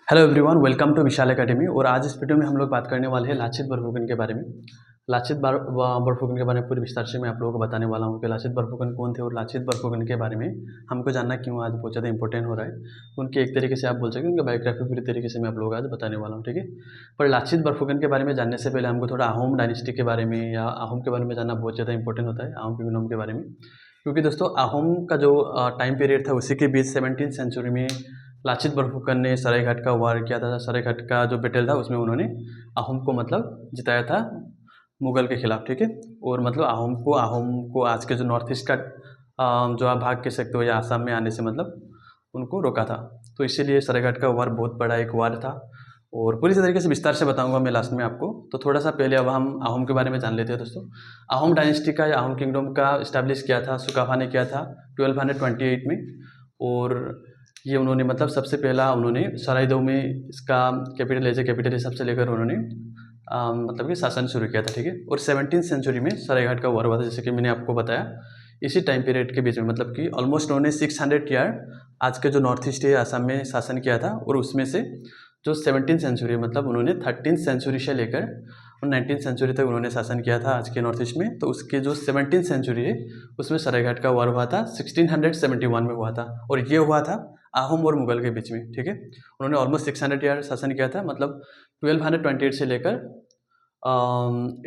Hello everyone, welcome to Vishal academy. और आज इस वीडियो में हम लोग बात करने वाले हैं लाचित बरफुकन के बारे में। बरफुकन के बारे में पूरी विस्तार से मैं आप लोगों को बताने वाला हूँ कि लाचित बरफुकन कौन थे और लाचित बरफुकन के बारे में हमको जानना क्यों आज बहुत ज़्यादा इंपॉर्टेंट हो रहा है। उनके एक तरीके से आप बोल सकते हैं उनकी बायोग्राफी पूरी तरीके से मैं आप लोगों को आज बताने वाला हूँ, ठीक है। पर लाचित बरफुकन के बारे में जानने से पहले हमको थोड़ा अहोम डायनेस्टी के बारे में या अहोम के बारे में जानना बहुत ज़्यादा इंपॉर्टेंट होता है, अहोम किंगडम के बारे में। क्योंकि दोस्तों अहोम का जो टाइम पीरियड था उसी के बीच 17वीं सेंचुरी में लाचित बरफुकन ने सरायघाट का वार किया था। सरायघाट का जो बैटल था उसमें उन्होंने अहोम को मतलब जिताया था मुगल के खिलाफ, ठीक है। और मतलब अहोम को आज के जो नॉर्थ ईस्ट का जो आप भाग कह सकते हो या आसाम में आने से मतलब उनको रोका था। तो इसीलिए सरायघाट का वार बहुत बड़ा एक वार था और पूरी तरीके से विस्तार से बताऊंगा मैं लास्ट में आपको। तो थोड़ा सा पहले अब हम अहोम के बारे में जान लेते हैं दोस्तों। अहोम डायनेस्टी का या अहोम किंगडम का इस्टेब्लिश किया था सुकाफा ने किया था 1228 में। और ये उन्होंने मतलब सबसे पहला उन्होंने सराइदो में इसका कैपिटल एज ए कैपिटल हिसाब से लेकर उन्होंने मतलब कि शासन शुरू किया था, ठीक है। और 17वीं सेंचुरी में सरायघाट का वार हुआ था, जैसे कि मैंने आपको बताया। इसी टाइम पीरियड के बीच में मतलब कि ऑलमोस्ट उन्होंने 600 ईयर आज के जो नॉर्थ ईस्ट है आसाम में शासन किया था। और उसमें से जो 17वीं सेंचुरी मतलब उन्होंने 13वीं सेंचुरी से लेकर 19वीं सेंचुरी तक उन्होंने शासन किया था आज के नॉर्थ ईस्ट में। तो उसके जो 17वीं सेंचुरी है उसमें सरायघाट का वार हुआ था 1671 में हुआ था। और ये हुआ था अहोम और मुगल के बीच में, ठीक है। उन्होंने ऑलमोस्ट 600 ईयर शासन किया था, मतलब 1228 से लेकर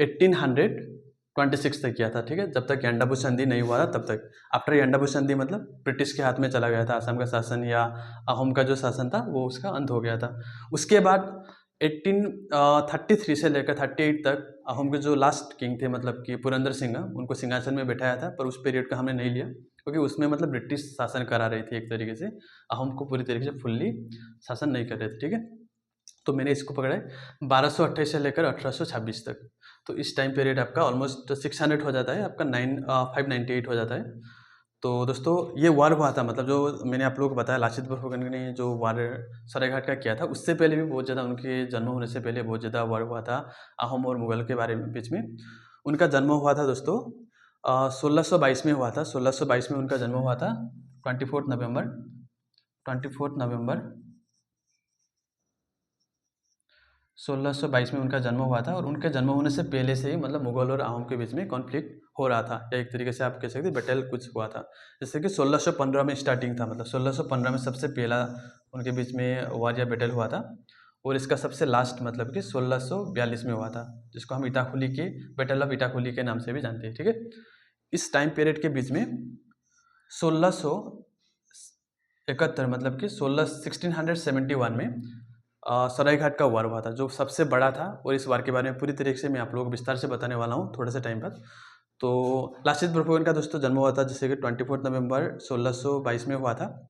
1826 तक किया था, ठीक है। जब तक यंडाबू संधि नहीं हुआ था तब तक। आफ्टर यंडाबू संधि मतलब ब्रिटिश के हाथ में चला गया था आसाम का शासन, या अहोम का जो शासन था वो उसका अंत हो गया था। उसके बाद 1833 से लेकर 38 तक अहोम के जो लास्ट किंग थे मतलब कि पुरंदर सिंह, उनको सिंहासन में बैठाया था। पर उस पीरियड का हमने नहीं लिया क्योंकि उसमें मतलब ब्रिटिश शासन करा रही थी एक तरीके से। अहोम को पूरी तरीके से फुल्ली शासन नहीं कर रहे थे, ठीक है। तो मैंने इसको पकड़ा है 1228 से लेकर 1826 तक। तो इस टाइम पीरियड आपका ऑलमोस्ट 600 हो जाता है, आपका 598 हो जाता है। तो दोस्तों ये वार हुआ था, मतलब जो मैंने आप लोगों को बताया लाचित बरफुकन ने जो वार सरायघाट का किया था उससे पहले भी बहुत ज़्यादा, उनके जन्म होने से पहले बहुत ज़्यादा वार हुआ था अहोम और मुगल के बारे में बीच में। उनका जन्म हुआ था दोस्तों 1622 में हुआ था। 1622 में उनका जन्म हुआ था 24 नवंबर 1622 में उनका जन्म हुआ था। और उनके जन्म होने से पहले से ही मतलब मुगल और अहोम के बीच में कॉन्फ्लिक्ट हो रहा था, या एक तरीके से आप कह सकते हैं बैटल कुछ हुआ था। जैसे कि 1615 में स्टार्टिंग था, मतलब 1615 में सबसे पहला उनके बीच में वार या बैटल हुआ था। और इसका सबसे लास्ट मतलब कि 1642 में हुआ था, जिसको हम इटाखुली के बैटल ऑफ इटाखुली के नाम से भी जानते हैं, ठीक है। इस टाइम पीरियड के बीच में 1671 मतलब कि 1671 में सरायघाट का वार हुआ था, जो सबसे बड़ा था। और इस वार के बारे में पूरी तरीके से मैं आप लोगों को विस्तार से बताने वाला हूँ थोड़े से टाइम बाद। तो लाचित बरफुकन का दोस्तों जन्म हुआ था जैसे कि 24 नवंबर 1622 में हुआ था।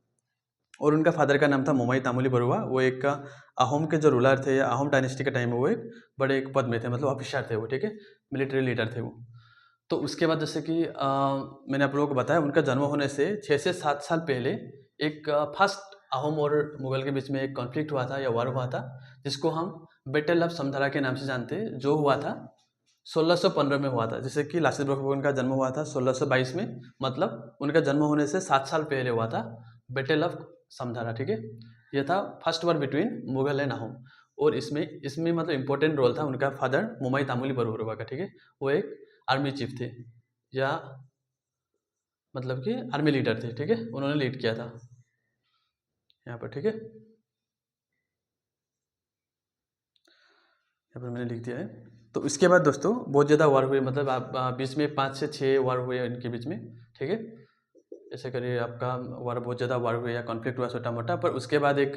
और उनका फादर का नाम था मोमाई तामुली बरुआ। वो एक अहोम के जो रूलर थे, अहोम डायनेस्टी के टाइम में वो एक बड़े एक पद में थे, मतलब ऑफिसर थे वो, ठीक है, मिलिट्री लीडर थे वो। तो उसके बाद जैसे कि मैंने आप लोगों को बताया उनका जन्म होने से 6 से 7 साल पहले एक फर्स्ट अहोम और मुगल के बीच में एक कॉन्फ्लिक्ट हुआ था या वार हुआ था, जिसको हम बैटल ऑफ समधारा के नाम से जानते हैं, जो हुआ था 1615 में हुआ था। जैसे कि लाचित बरफुकन का जन्म हुआ था 1622 में, मतलब उनका जन्म होने से 7 साल पहले हुआ था बैटल ऑफ समधारा, ठीक है। यह था first war between Mughal and Ahom. और इसमें इसमें मतलब इंपॉर्टेंट रोल था उनका फादर मोमाई तामुली बरुआ का, ठीक है। वो एक आर्मी चीफ थे, या मतलब कि आर्मी लीडर थे, ठीक है। उन्होंने लीड किया था यहाँ पर, ठीक है। यहाँ पर मैंने लिख दिया है। तो इसके बाद दोस्तों बहुत ज़्यादा वार हुए, मतलब आप बीच में 5 से 6 वार हुए इनके बीच में, ठीक है। ऐसे करिए आपका वार, बहुत ज़्यादा वार हुए या कॉन्फ्लिक्ट हुआ छोटा मोटा। पर उसके बाद एक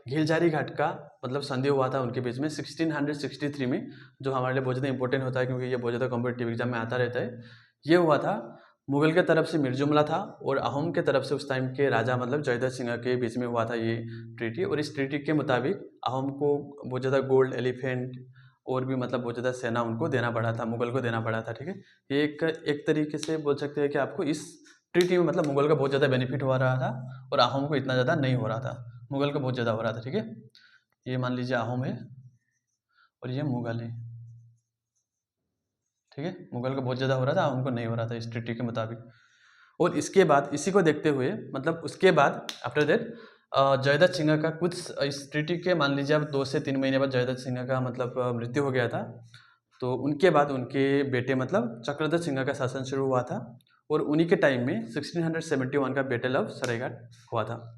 घिलजारी घाट का मतलब संधि हुआ था उनके बीच में 1663 में, जो हमारे लिए बहुत ज़्यादा इंपॉर्टेंट होता है क्योंकि ये बहुत ज़्यादा कॉम्पिटिटिव एग्जाम में आता रहता है। ये हुआ था मुगल के तरफ से मिर्जुमला था, और अहोम के तरफ से उस टाइम के राजा मतलब जयदर सिंह के बीच में हुआ था ये ट्रीटी। और इस ट्रीटी के मुताबिक अहोम को बहुत ज़्यादा गोल्ड, एलिफेंट और भी मतलब बहुत ज़्यादा सेना उनको देना पड़ा था, मुगल को देना पड़ा था, ठीक है। ये एक तरीके से बोल सकते हैं कि आपको इस ट्रीटी में मतलब मुगल का बहुत ज़्यादा बेनिफिट हो रहा था और अहोम को इतना ज़्यादा नहीं हो रहा था, मुगल को बहुत ज़्यादा हो रहा था, ठीक है। ये मान लीजिए अहोम है और ये मुगल है, ठीक है। मुगल को बहुत ज़्यादा हो रहा था, अहोम को नहीं हो रहा था इस ट्रीटी के मुताबिक। और इसके बाद इसी को देखते हुए मतलब उसके बाद आफ्टर दैट जयदत्त सिंह का कुछ इस ट्रीटी के मान लीजिए अब 2 से 3 महीने बाद जयदत्त सिंह का मतलब मृत्यु हो गया था। तो उनके बाद उनके बेटे मतलब चक्रधर सिंह का शासन शुरू हुआ था और उन्हीं के टाइम में 1671 का बैटल ऑफ सरायघाट हुआ था,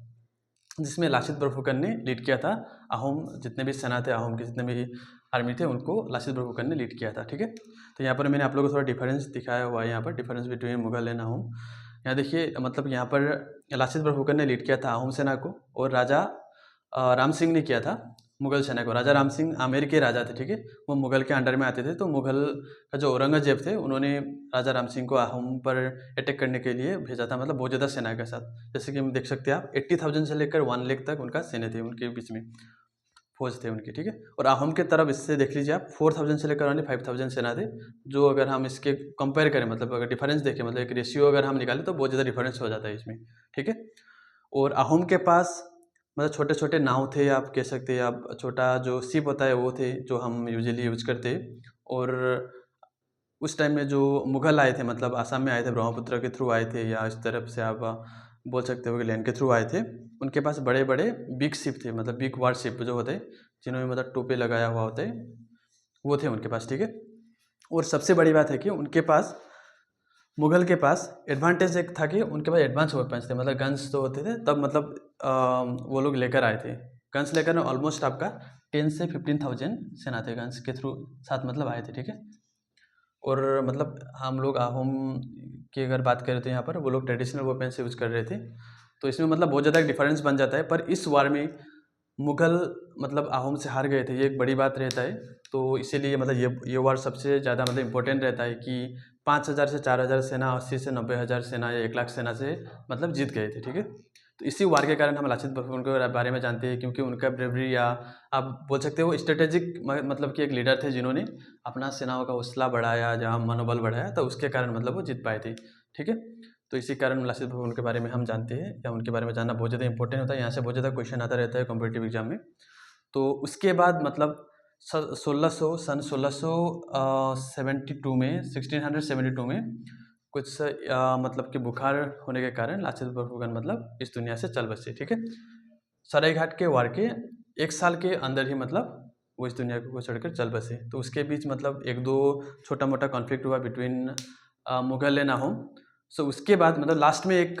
जिसमें लासित बरफुकन ने लीड किया था। अहोम जितने भी सेना थे, अहोम के जितने भी आर्मी थे, उनको लासित बरफुकन ने लीड किया था। ठीक है, तो यहाँ पर मैंने आप लोगों को थोड़ा डिफरेंस दिखाया हुआ है, यहाँ पर difference between Mughal and Ahom. यहाँ देखिए मतलब यहाँ पर लासित बरफुकन ने लीड किया था अहोम सेना को और राजा राम सिंह ने किया था मुगल सेना को। राजा राम सिंह आमेर के राजा थे। ठीक है, वो मुगल के अंडर में आते थे। तो मुगल का जो औरंगजेब थे, उन्होंने राजा राम सिंह को अहोम पर अटैक करने के लिए भेजा था, मतलब बहुत ज़्यादा सेना के साथ। जैसे कि हम देख सकते हैं आप 80,000 से लेकर 1 लाख तक उनका सैन्य थे, उनके बीच में फौज थे उनके। ठीक है, और अहोम के तरफ इससे देख लीजिए आप 4,000 से लेकर 5,000 सेना थे, जो अगर हम इसके कंपेयर करें, मतलब अगर डिफरेंस देखें, मतलब एक रेशियो अगर हम निकालें तो बहुत ज़्यादा डिफरेंस हो जाता है इसमें। ठीक है, और अहोम के पास मतलब छोटे छोटे नाव थे, आप कह सकते हैं, आप छोटा जो शिप होता है वो थे, जो हम यूजुअली यूज करते। और उस टाइम में जो मुगल आए थे, मतलब आसाम में आए थे, ब्रह्मपुत्र के थ्रू आए थे, या इस तरफ से आप बोल सकते हो कि लैंड के थ्रू आए थे। उनके पास बड़े बड़े बिग शिप थे, मतलब बिग वार शिप जो होते हैं, जिन्होंने मतलब टोपे लगाया हुआ होता है, वो थे उनके पास। ठीक है, और सबसे बड़ी बात है कि उनके पास, मुगल के पास एडवांटेज एक था कि उनके पास एडवांस वेपन्स थे, मतलब गन्स तो होते थे तब, मतलब वो लोग लेकर आए थे। गन्स लेकर ऑलमोस्ट आपका 10 से 15,000 सेना थे, गन्स के थ्रू साथ मतलब आए थे। ठीक है, और मतलब हम लोग अहोम की अगर बात करें तो यहाँ पर वो लोग ट्रेडिशनल वेपन्स यूज़ कर रहे थे। तो इसमें मतलब बहुत ज़्यादा डिफरेंस बन जाता है। पर इस वार में मुगल मतलब अहोम से हार गए थे, ये एक बड़ी बात रहता है। तो इसीलिए मतलब ये वार सबसे ज़्यादा मतलब इम्पोर्टेंट रहता है कि 5,000 से 4,000 सेना, 80 से 90,000 सेना या 1 लाख सेना से मतलब जीत गए थे। ठीक है, तो इसी वार के कारण हम लासित बरफुकन के बारे में जानते हैं, क्योंकि उनका ब्रेवरी, या आप बोल सकते हो स्ट्रेटेजिक मतलब कि एक लीडर थे, जिन्होंने अपना सेनाओं का हौसला बढ़ाया, जहाँ मनोबल बढ़ाया, तो उसके कारण मतलब वो जीत पाए थे। ठीक है, तो इसी कारण लासित बरफुकन के बारे में हम जानते हैं, या उनके बारे में जानना बहुत ज़्यादा इंपॉर्टेंट होता है। यहाँ से बहुत ज़्यादा क्वेश्चन आता रहता है कॉम्पिटिटिव एग्जाम में। तो उसके बाद मतलब 1600 सन 1672 में, 1672 में कुछ मतलब कि बुखार होने के कारण लासित बरफुकन मतलब इस दुनिया से चल बसे। ठीक है, सरायघाट के वार के 1 साल के अंदर ही मतलब वो इस दुनिया को छोड़कर चल बसे। तो उसके बीच मतलब 1-2 छोटा मोटा कॉन्फ्लिक्ट हुआ बिटवीन मुगल एंड अहोम। सो उसके बाद मतलब लास्ट में एक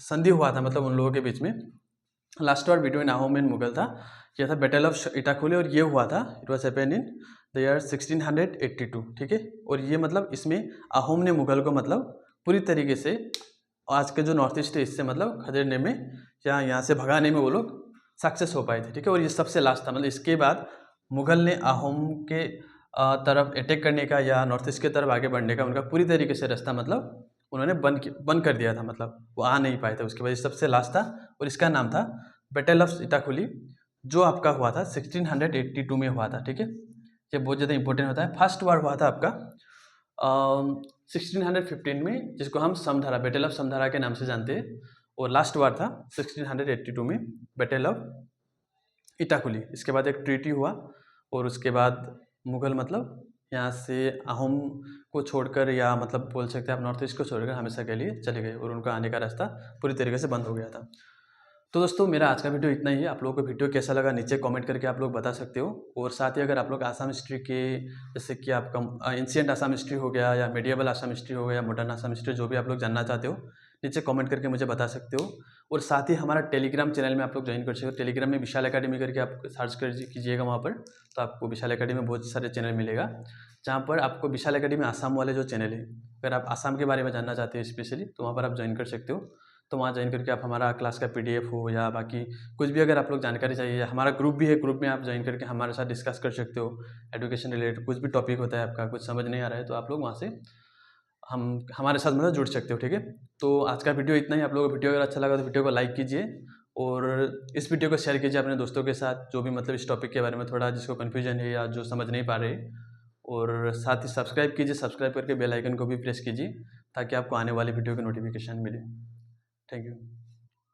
संधि हुआ था, मतलब उन लोगों के बीच में last war between Ahom and Mughal था। यह था बैटल ऑफ इटाखोली, और ये हुआ था, it was happen in the year 1682। ठीक है, और ये मतलब इसमें अहोम ने मुगल को मतलब पूरी तरीके से आज के जो नॉर्थ ईस्ट है इससे मतलब खदेड़ने में, या यहाँ से भगाने में वो लोग सक्सेस हो पाए थे। ठीक है, और ये सबसे लास्ट था। मतलब इसके बाद मुगल ने अहोम के तरफ अटैक करने का या नॉर्थ ईस्ट की तरफ आगे बढ़ने का उनका पूरी तरीके से रास्ता मतलब उन्होंने बंद कर दिया था, मतलब वो आ नहीं पाए थे। उसके बाद सबसे लास्ट था, और इसका नाम था बैटल ऑफ इटाखुली, जो आपका हुआ था 1682 में हुआ था। ठीक है, ये बहुत ज़्यादा इंपॉर्टेंट होता है। फर्स्ट वार हुआ था आपका 1615 में, जिसको हम समधारा, बैटल ऑफ समधारा के नाम से जानते हैं, और लास्ट वार था 1682 में, बैटल ऑफ इटाखुली। इसके बाद एक ट्रीटी हुआ, और उसके बाद मुगल मतलब यहाँ से अहोम को छोड़कर, या मतलब बोल सकते हैं आप नॉर्थ ईस्ट को छोड़कर हमेशा के लिए चले गए, और उनका आने का रास्ता पूरी तरीके से बंद हो गया था। तो दोस्तों मेरा आज का वीडियो इतना ही है। आप लोगों को वीडियो कैसा लगा नीचे कमेंट करके आप लोग बता सकते हो। और साथ ही अगर आप लोग आसाम हिस्ट्री के, जैसे कि आपका एंशिएंट आसाम हिस्ट्री हो गया, या मेडिएवल आसाम हिस्ट्री हो गया, मॉडर्न आसाम हिस्ट्री, जो भी आप लोग जानना चाहते हो, नीचे कमेंट करके मुझे बता सकते हो। और साथ ही हमारा टेलीग्राम चैनल में आप लोग ज्वाइन कर सकते हो। टेलीग्राम में विशाल एकेडमी करके आप सर्च कर कीजिएगा वहाँ पर, तो आपको विशाल एकेडमी में बहुत सारे चैनल मिलेगा, जहाँ पर आपको विशाल एकेडमी आसाम वाले जो चैनल है, अगर आप आसाम के बारे में जानना चाहते हो स्पेशली, तो वहाँ पर आप ज्वाइन कर सकते हो। तो वहाँ ज्वाइन करके आप हमारा क्लास का PDF हो, या बाकी कुछ भी अगर आप लोग जानकारी चाहिए, हमारा ग्रुप भी है, ग्रुप में आप ज्वाइन करके हमारे साथ डिस्कस कर सकते हो। एजुकेशन रिलेटेड कुछ भी टॉपिक होता है, आपका कुछ समझ नहीं आ रहा है, तो आप लोग वहाँ से हम हमारे साथ मतलब जुड़ सकते हो। ठीक है, तो आज का वीडियो इतना ही। आप लोगों को वीडियो अगर अच्छा लगा तो वीडियो को लाइक कीजिए, और इस वीडियो को शेयर कीजिए अपने दोस्तों के साथ, जो भी मतलब इस टॉपिक के बारे में थोड़ा जिसको कन्फ्यूजन है, या जो समझ नहीं पा रहे। और साथ ही सब्सक्राइब कीजिए, सब्सक्राइब करके बेल आइकन को भी प्रेस कीजिए, ताकि आपको आने वाली वीडियो की नोटिफिकेशन मिले। Thank you.